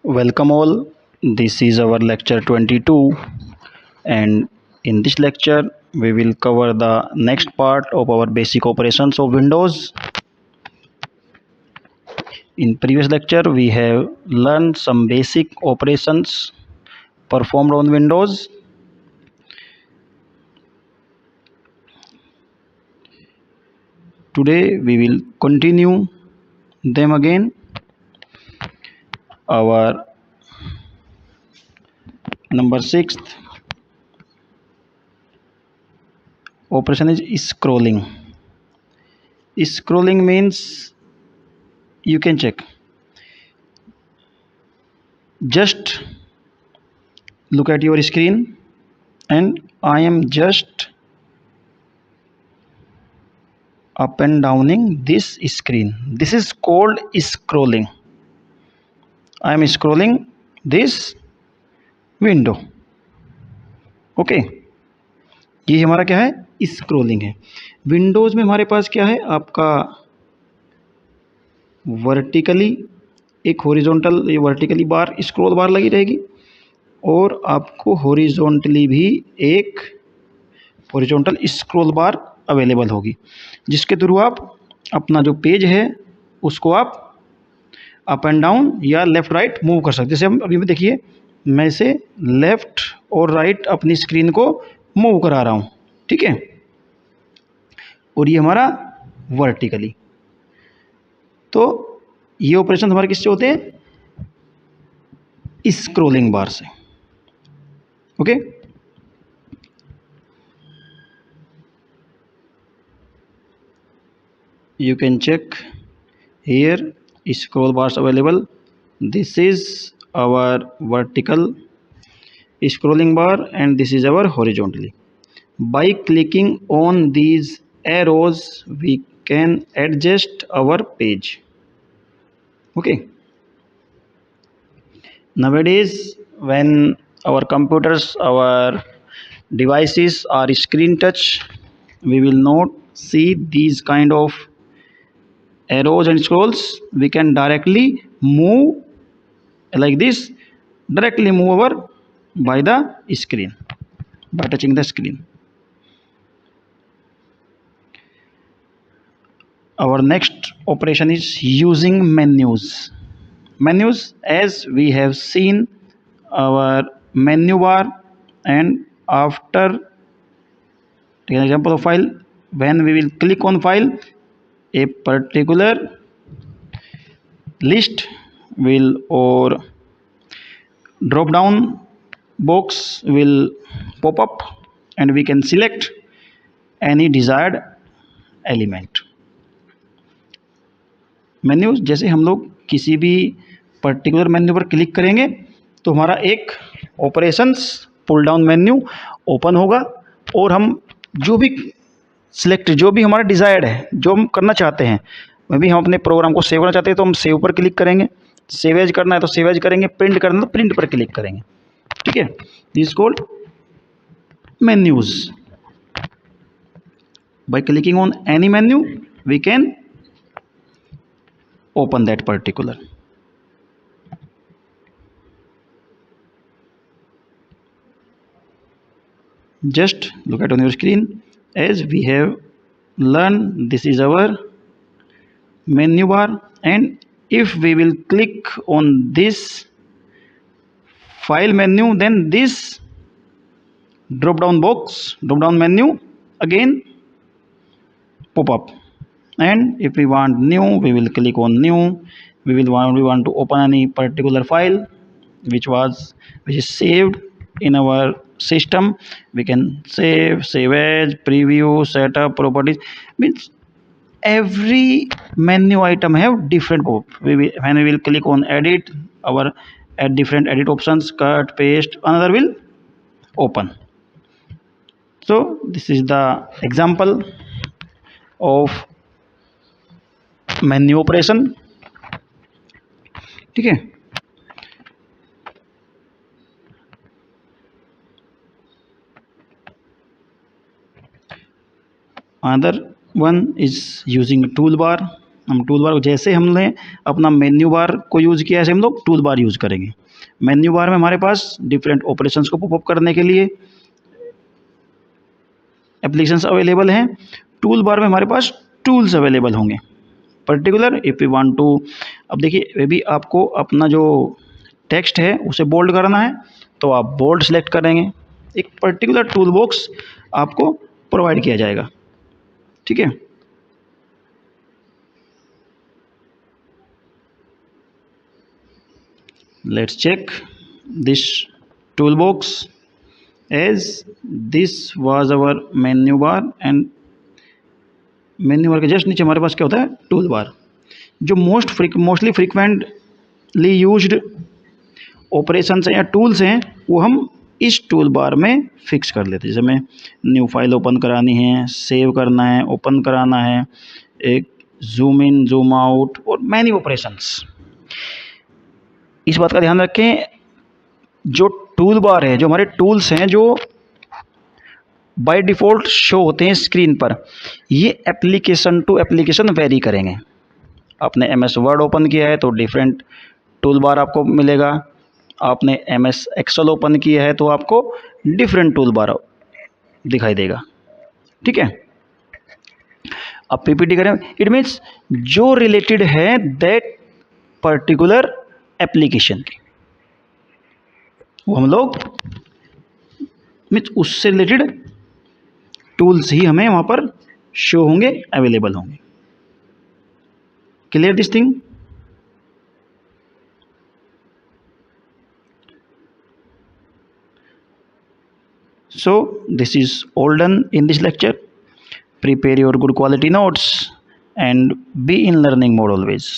Welcome all. This is our lecture 22, and in this lecture we will cover the next part of our basic operations of Windows. In previous lecture we have learned some basic operations performed on Windows. Today we will continue them again. Our number 6th operation is scrolling. Scrolling means you can check. Just look at your screen and I am just up and downing this screen. This is called scrolling. I am scrolling this window. Okay ये हमारा क्या है, scrolling है. Windows में हमारे पास क्या है, आपका वर्टिकली एक हॉरिजॉन्टल, ये वर्टिकली बार स्क्रॉल बार लगी रहेगी और आपको हॉरिजॉन्टली भी एक हॉरिजॉन्टल स्क्रॉल बार अवेलेबल होगी, जिसके थ्रू आप अपना जो पेज है उसको आप अप एंड डाउन या लेफ़्ट राइट मूव कर सकते. जैसे हम अभी में देखिए, मैं इसे लेफ़्ट और राइट अपनी स्क्रीन को मूव करा रहा हूँ, ठीक है. और ये हमारा वर्टिकली. तो ये ऑपरेशन हमारे किससे होते हैं, स्क्रॉलिंग बार से. Okay you can check here scroll bars available. This is our vertical scrolling bar and this is our horizontally. By clicking on these arrows we can adjust our page. Okay, nowadays when our computers, our devices are screen touch, we will not see these kind of arrows and scrolls. We can directly move like this, directly move over by the screen, by touching the screen. Our next operation is using menus. Menus, as we have seen our menu bar, and after, take an example of file, when we will click on file, a particular list will or drop down box will pop up and we can select any desired element. Menu, जैसे हम लोग किसी भी particular menu पर click करेंगे तो हमारा एक operations pull down menu open होगा और हम जो भी सिलेक्ट, जो भी हमारा डिज़ायर्ड है, जो हम करना चाहते हैं, मे भी हम अपने प्रोग्राम को सेव करना चाहते हैं तो हम सेव पर क्लिक करेंगे, सेव एज करना है तो सेव एज करेंगे, प्रिंट करना है तो प्रिंट पर क्लिक करेंगे, ठीक है. This is called menus. By clicking on any menu we can open that particular. Just look at on your screen, as we have learned, this is our menu bar, and if we will click on this file menu, then this drop down box, drop down menu again pop up. And if we want new, we will click on new. We want to open any particular file which is saved in our system. We can save as, preview, setup, properties. Means every menu item have different when we will click on edit, our add different edit options, cut, paste, another will open. So this is the example of menu operation, ठीक है. Another one is using toolbar. हम tool bar जैसे हमने अपना menu bar को use किया, ऐसे हम लोग टूल बार यूज़ करेंगे। मेन्यू बार में हमारे पास डिफरेंट ऑपरेशंस को पॉपअप करने के लिए एप्लीकेशंस अवेलेबल हैं। टूल बार में हमारे पास टूल्स अवेलेबल होंगे। Particular if you want to, अब देखिए वे भी आपको अपना जो टेक्स्ट है उसे बोल्ड करना है तो आप बोल्ड सेलेक्ट करेंगे। एक पर्टिकुलर टूल बॉक्स आपको प्रोवाइड किया जाएगा, ठीक है। Let's check this toolbox as this was our menu bar and menu bar के जस्ट नीचे हमारे पास क्या होता है, टूल बार। जो मोस्टली फ्रिक्वेंटली यूज्ड ऑपरेशंस हैं या टूल्स हैं वो हम इस टूल बार में फिक्स कर लेते हैं। जैसे हमें न्यू फाइल ओपन करानी है, सेव करना है, ओपन कराना है, एक जूम इन जूम आउट और मैनी ऑपरेशंस। इस बात का ध्यान रखें, जो टूल बार है, जो हमारे टूल्स हैं जो बाय डिफ़ॉल्ट शो होते हैं स्क्रीन पर, ये एप्लीकेशन टू एप्लीकेशन वेरी करेंगे। आपने एमएस वर्ड ओपन किया है तो डिफरेंट टूल बार आपको मिलेगा, आपने एमएस एक्सेल ओपन किया है तो आपको डिफरेंट टूल बार दिखाई देगा, ठीक है। अब पीपीटी करें, इट मीन्स जो रिलेटेड है दैट पर्टिकुलर एप्लीकेशन की, वो हम लोग मीन्स उससे रिलेटेड टूल्स ही हमें वहाँ पर शो होंगे, अवेलेबल होंगे। Clear this thing? So this is all done in this lecture. Prepare your good quality notes and be in learning mode always.